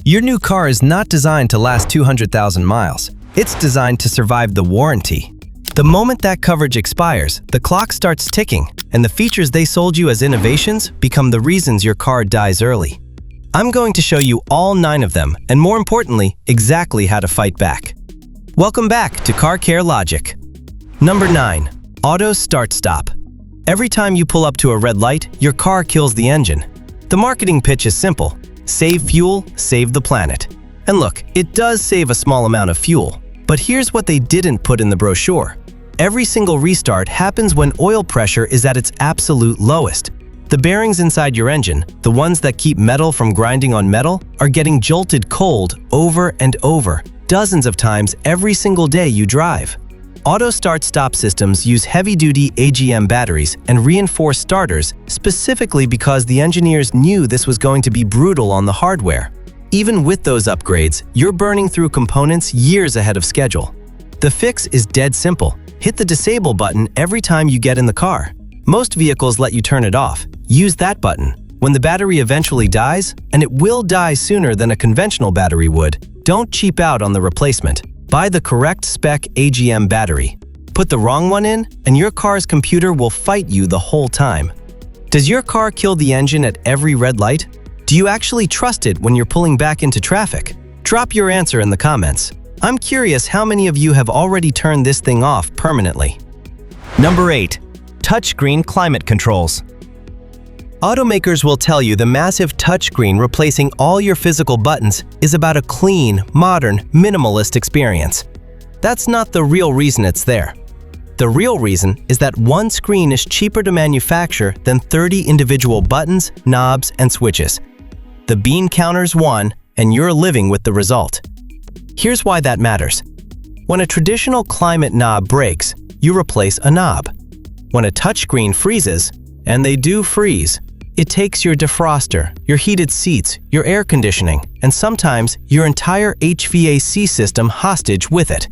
Your new car is not designed to last 200,000 miles. It's designed to survive the warranty. The moment that coverage expires, the clock starts ticking, and the features they sold you as innovations become the reasons your car dies early. I'm going to show you all 9 of them, and more importantly, exactly how to fight back. Welcome back to Car Care Logic. Number 9. Auto Start-Stop. Every time you pull up to a red light, your car kills the engine. The marketing pitch is simple. Save fuel, save the planet. And look, it does save a small amount of fuel. But here's what they didn't put in the brochure. Every single restart happens when oil pressure is at its absolute lowest. The bearings inside your engine, the ones that keep metal from grinding on metal, are getting jolted cold over and over, dozens of times every single day you drive. Auto start-stop systems use heavy-duty AGM batteries and reinforced starters specifically because the engineers knew this was going to be brutal on the hardware. Even with those upgrades, you're burning through components years ahead of schedule. The fix is dead simple. Hit the disable button every time you get in the car. Most vehicles let you turn it off. Use that button. When the battery eventually dies, and it will die sooner than a conventional battery would, don't cheap out on the replacement. Buy the correct spec AGM battery. Put the wrong one in, and your car's computer will fight you the whole time. Does your car kill the engine at every red light? Do you actually trust it when you're pulling back into traffic? Drop your answer in the comments. I'm curious how many of you have already turned this thing off permanently. Number 8. Touchscreen climate controls. Automakers will tell you the massive touchscreen replacing all your physical buttons is about a clean, modern, minimalist experience. That's not the real reason it's there. The real reason is that one screen is cheaper to manufacture than 30 individual buttons, knobs, and switches. The bean counter's won, and you're living with the result. Here's why that matters. When a traditional climate knob breaks, you replace a knob. When a touchscreen freezes, and they do freeze, it takes your defroster, your heated seats, your air conditioning, and sometimes your entire HVAC system hostage with it.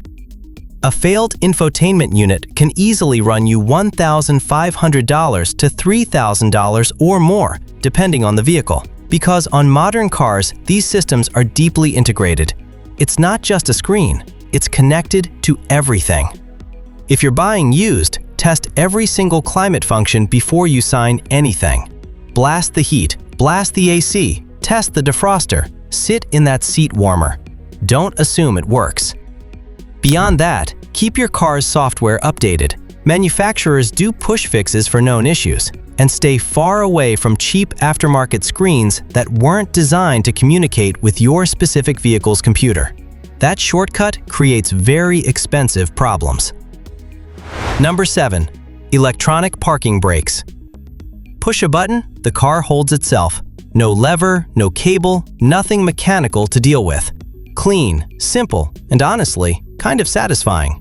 A failed infotainment unit can easily run you $1,500 to $3,000 or more, depending on the vehicle. Because on modern cars, these systems are deeply integrated. It's not just a screen, it's connected to everything. If you're buying used, test every single climate function before you sign anything. Blast the heat, blast the AC, test the defroster, sit in that seat warmer. Don't assume it works. Beyond that, keep your car's software updated. Manufacturers do push fixes for known issues, and stay far away from cheap aftermarket screens that weren't designed to communicate with your specific vehicle's computer. That shortcut creates very expensive problems. Number 7. Electronic parking brakes. Push a button, the car holds itself. No lever, no cable, nothing mechanical to deal with. Clean, simple, and honestly, kind of satisfying.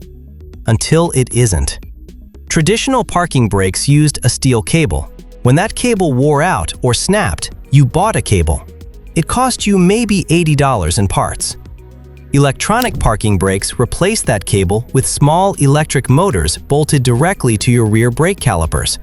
Until it isn't. Traditional parking brakes used a steel cable. When that cable wore out or snapped, you bought a cable. It cost you maybe $80 in parts. Electronic parking brakes replace that cable with small electric motors bolted directly to your rear brake calipers.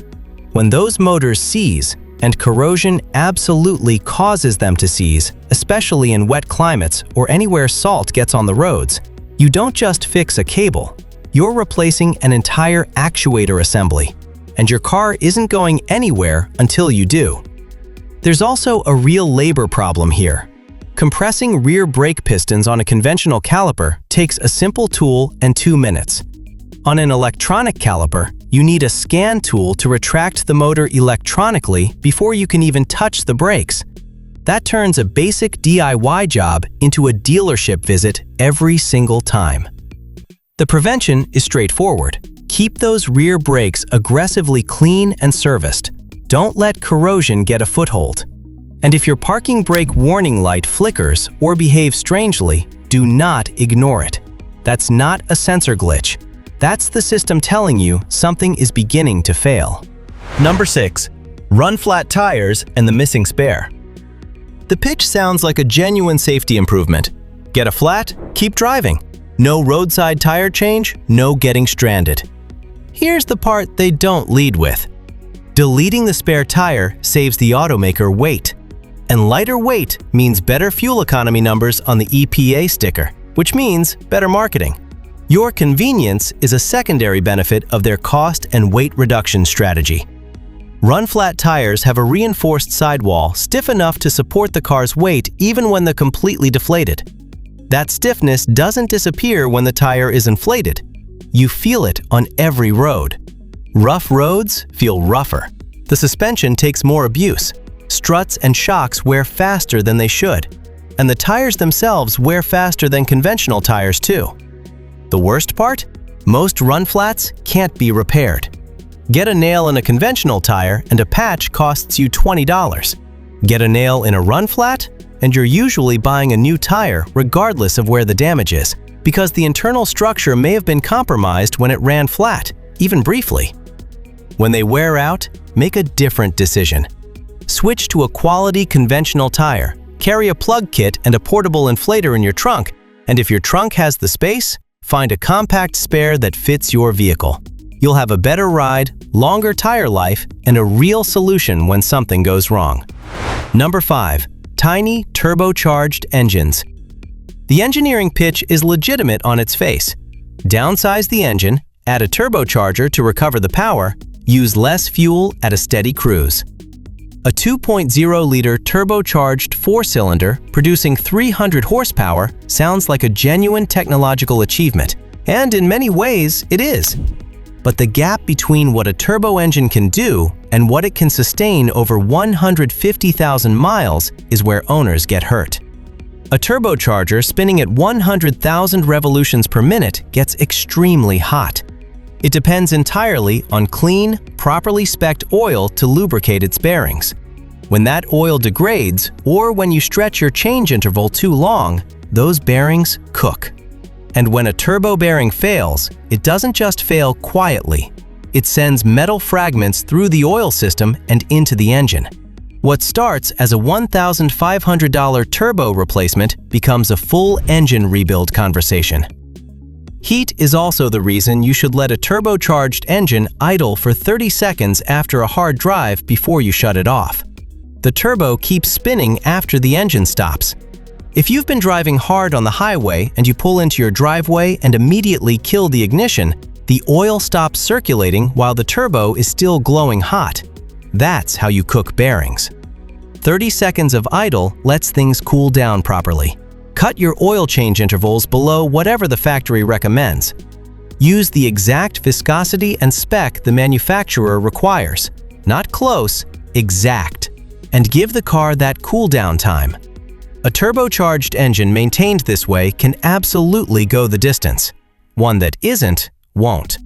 When those motors seize, and corrosion absolutely causes them to seize, especially in wet climates or anywhere salt gets on the roads, you don't just fix a cable. You're replacing an entire actuator assembly, and your car isn't going anywhere until you do. There's also a real labor problem here. Compressing rear brake pistons on a conventional caliper takes a simple tool and 2 minutes. On an electronic caliper, you need a scan tool to retract the motor electronically before you can even touch the brakes. That turns a basic DIY job into a dealership visit every single time. The prevention is straightforward. Keep those rear brakes aggressively clean and serviced. Don't let corrosion get a foothold. And if your parking brake warning light flickers or behaves strangely, do not ignore it. That's not a sensor glitch. That's the system telling you something is beginning to fail. Number 6. Run flat tires and the missing spare. The pitch sounds like a genuine safety improvement. Get a flat, keep driving. No roadside tire change, no getting stranded. Here's the part they don't lead with. Deleting the spare tire saves the automaker weight. And lighter weight means better fuel economy numbers on the EPA sticker, which means better marketing. Your convenience is a secondary benefit of their cost and weight reduction strategy. Run-flat tires have a reinforced sidewall stiff enough to support the car's weight even when they're completely deflated. That stiffness doesn't disappear when the tire is inflated. You feel it on every road. Rough roads feel rougher. The suspension takes more abuse. Struts and shocks wear faster than they should. And the tires themselves wear faster than conventional tires too. The worst part? Most run flats can't be repaired. Get a nail in a conventional tire and a patch costs you $20. Get a nail in a run flat and you're usually buying a new tire regardless of where the damage is, because the internal structure may have been compromised when it ran flat, even briefly. When they wear out, make a different decision. Switch to a quality conventional tire, carry a plug kit and a portable inflator in your trunk, and if your trunk has the space, find a compact spare that fits your vehicle. You'll have a better ride, longer tire life, and a real solution when something goes wrong. Number 5. Tiny turbocharged engines. The engineering pitch is legitimate on its face. Downsize the engine, add a turbocharger to recover the power, use less fuel at a steady cruise. A 2.0-liter turbocharged 4-cylinder producing 300 horsepower sounds like a genuine technological achievement, and in many ways it is. But the gap between what a turbo engine can do and what it can sustain over 150,000 miles is where owners get hurt. A turbocharger spinning at 100,000 revolutions per minute gets extremely hot. It depends entirely on clean, properly spec'd oil to lubricate its bearings. When that oil degrades, or when you stretch your change interval too long, those bearings cook. And when a turbo bearing fails, it doesn't just fail quietly. It sends metal fragments through the oil system and into the engine. What starts as a $1,500 turbo replacement becomes a full engine rebuild conversation. Heat is also the reason you should let a turbocharged engine idle for 30 seconds after a hard drive before you shut it off. The turbo keeps spinning after the engine stops. If you've been driving hard on the highway and you pull into your driveway and immediately kill the ignition, the oil stops circulating while the turbo is still glowing hot. That's how you cook bearings. 30 seconds of idle lets things cool down properly. Cut your oil change intervals below whatever the factory recommends. Use the exact viscosity and spec the manufacturer requires. Not close, exact. And give the car that cool down time. A turbocharged engine maintained this way can absolutely go the distance. One that isn't, won't.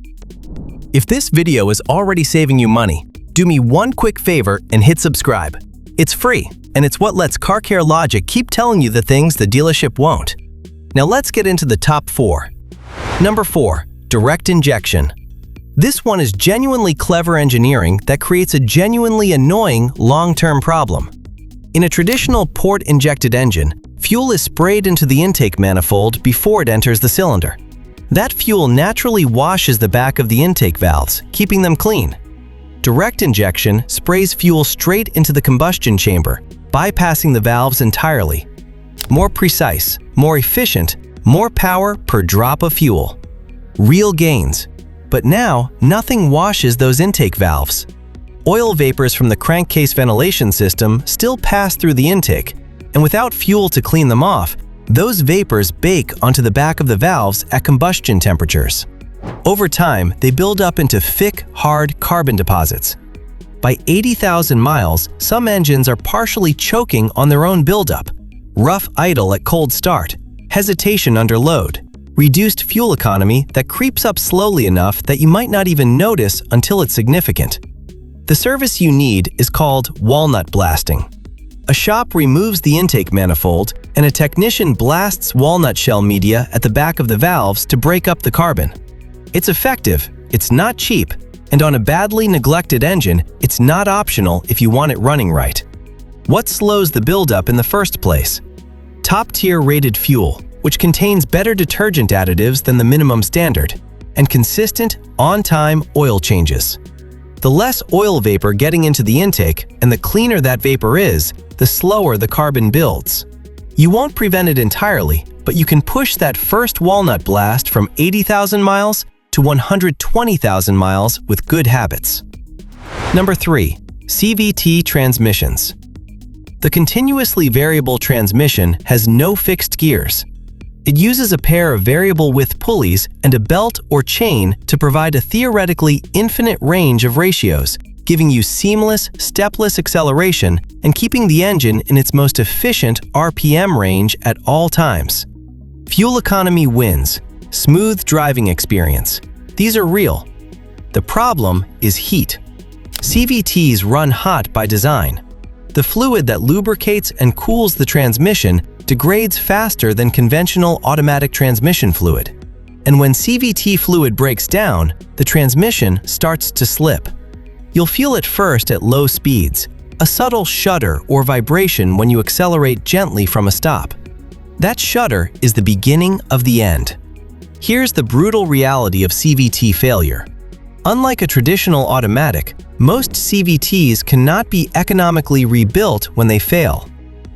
If this video is already saving you money, do me one quick favor and hit subscribe. It's free, and it's what lets Car Care Logic keep telling you the things the dealership won't. Now let's get into the top 4. Number 4. Direct injection. This one is genuinely clever engineering that creates a genuinely annoying long-term problem. In a traditional port-injected engine, fuel is sprayed into the intake manifold before it enters the cylinder. That fuel naturally washes the back of the intake valves, keeping them clean. Direct injection sprays fuel straight into the combustion chamber, bypassing the valves entirely. More precise, more efficient, more power per drop of fuel. Real gains. But now, nothing washes those intake valves. Oil vapors from the crankcase ventilation system still pass through the intake, and without fuel to clean them off, those vapors bake onto the back of the valves at combustion temperatures. Over time, they build up into thick, hard carbon deposits. By 80,000 miles, some engines are partially choking on their own buildup. Rough idle at cold start, hesitation under load, reduced fuel economy that creeps up slowly enough that you might not even notice until it's significant. The service you need is called walnut blasting. A shop removes the intake manifold, and a technician blasts walnut shell media at the back of the valves to break up the carbon. It's effective, it's not cheap, and on a badly neglected engine, it's not optional if you want it running right. What slows the buildup in the first place? Top-tier rated fuel, which contains better detergent additives than the minimum standard, and consistent, on-time oil changes. The less oil vapor getting into the intake, and the cleaner that vapor is, the slower the carbon builds. You won't prevent it entirely, but you can push that first walnut blast from 80,000 miles to 120,000 miles with good habits. Number 3. CVT Transmissions. The continuously variable transmission has no fixed gears. It uses a pair of variable width pulleys and a belt or chain to provide a theoretically infinite range of ratios, giving you seamless, stepless acceleration and keeping the engine in its most efficient RPM range at all times. Fuel economy wins. Smooth driving experience. These are real. The problem is heat. CVTs run hot by design. The fluid that lubricates and cools the transmission degrades faster than conventional automatic transmission fluid. And when CVT fluid breaks down, the transmission starts to slip. You'll feel it first at low speeds, a subtle shudder or vibration when you accelerate gently from a stop. That shudder is the beginning of the end. Here's the brutal reality of CVT failure. Unlike a traditional automatic, most CVTs cannot be economically rebuilt when they fail.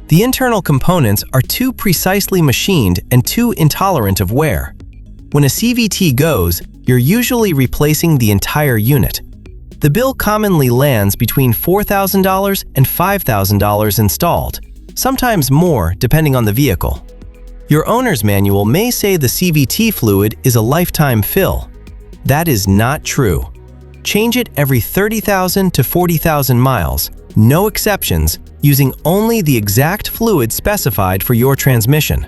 The internal components are too precisely machined and too intolerant of wear. When a CVT goes, you're usually replacing the entire unit. The bill commonly lands between $4,000 and $5,000 installed, sometimes more depending on the vehicle. Your owner's manual may say the CVT fluid is a lifetime fill. That is not true. Change it every 30,000 to 40,000 miles, no exceptions, using only the exact fluid specified for your transmission.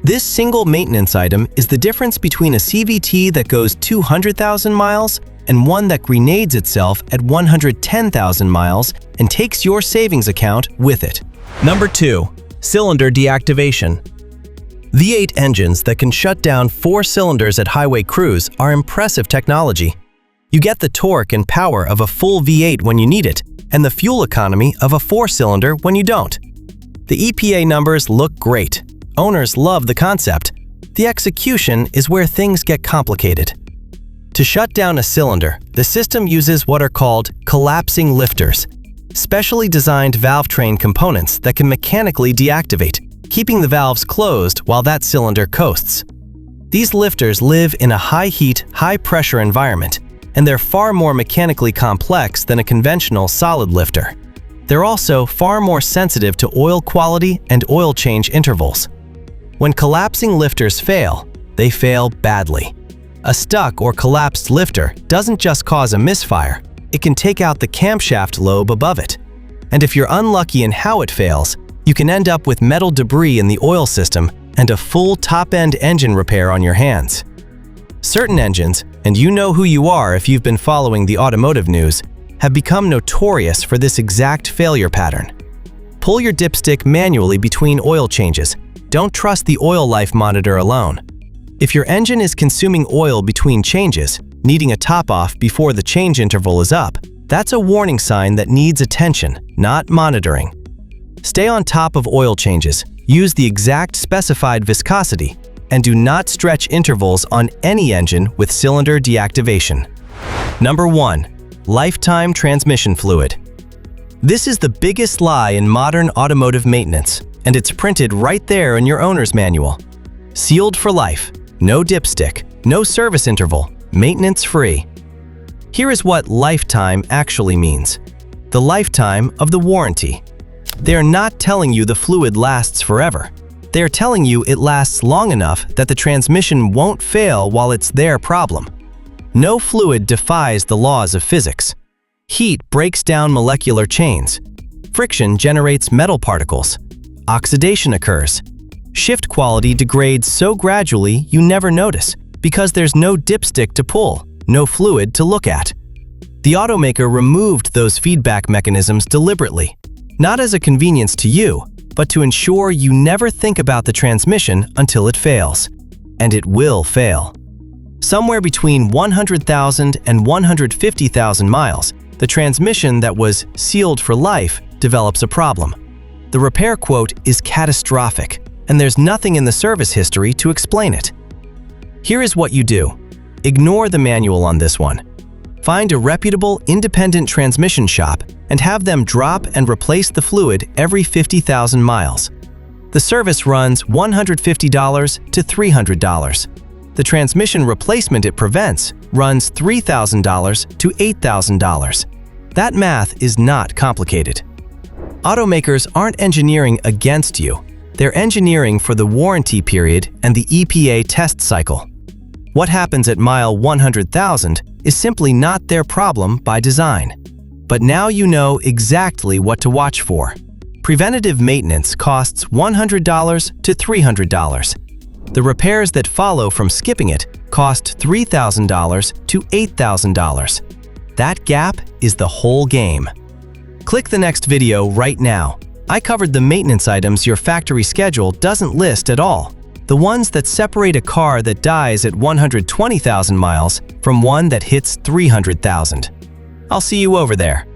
This single maintenance item is the difference between a CVT that goes 200,000 miles and one that grenades itself at 110,000 miles and takes your savings account with it. Number 2. Cylinder deactivation. V8 engines that can shut down 4 cylinders at highway cruise are impressive technology. You get the torque and power of a full V8 when you need it, and the fuel economy of a 4-cylinder when you don't. The EPA numbers look great. Owners love the concept. The execution is where things get complicated. To shut down a cylinder, the system uses what are called collapsing lifters, specially designed valve train components that can mechanically deactivate, keeping the valves closed while that cylinder coasts. These lifters live in a high-heat, high-pressure environment, and they're far more mechanically complex than a conventional solid lifter. They're also far more sensitive to oil quality and oil change intervals. When collapsing lifters fail, they fail badly. A stuck or collapsed lifter doesn't just cause a misfire, it can take out the camshaft lobe above it. And if you're unlucky in how it fails, you can end up with metal debris in the oil system and a full top-end engine repair on your hands. Certain engines, and you know who you are if you've been following the automotive news, have become notorious for this exact failure pattern. Pull your dipstick manually between oil changes. Don't trust the oil life monitor alone. If your engine is consuming oil between changes, needing a top-off before the change interval is up, that's a warning sign that needs attention, not monitoring. Stay on top of oil changes, use the exact specified viscosity, and do not stretch intervals on any engine with cylinder deactivation. Number 1. Lifetime transmission fluid. This is the biggest lie in modern automotive maintenance, and it's printed right there in your owner's manual. Sealed for life, no dipstick, no service interval, maintenance free. Here is what lifetime actually means. The lifetime of the warranty. They are not telling you the fluid lasts forever. They are telling you it lasts long enough that the transmission won't fail while it's their problem. No fluid defies the laws of physics. Heat breaks down molecular chains. Friction generates metal particles. Oxidation occurs. Shift quality degrades so gradually you never notice because there's no dipstick to pull, no fluid to look at. The automaker removed those feedback mechanisms deliberately, not as a convenience to you, but to ensure you never think about the transmission until it fails. And it will fail. Somewhere between 100,000 and 150,000 miles, the transmission that was sealed for life develops a problem. The repair quote is catastrophic, and there's nothing in the service history to explain it. Here is what you do. Ignore the manual on this one. Find a reputable, independent transmission shop and have them drop and replace the fluid every 50,000 miles. The service runs $150 to $300. The transmission replacement it prevents runs $3,000 to $8,000. That math is not complicated. Automakers aren't engineering against you. They're engineering for the warranty period and the EPA test cycle. What happens at mile 100,000 is simply not their problem by design. But now you know exactly what to watch for. Preventative maintenance costs $100 to $300. The repairs that follow from skipping it cost $3,000 to $8,000. That gap is the whole game. Click the next video right now. I covered the maintenance items your factory schedule doesn't list at all. The ones that separate a car that dies at 120,000 miles from one that hits 300,000. I'll see you over there.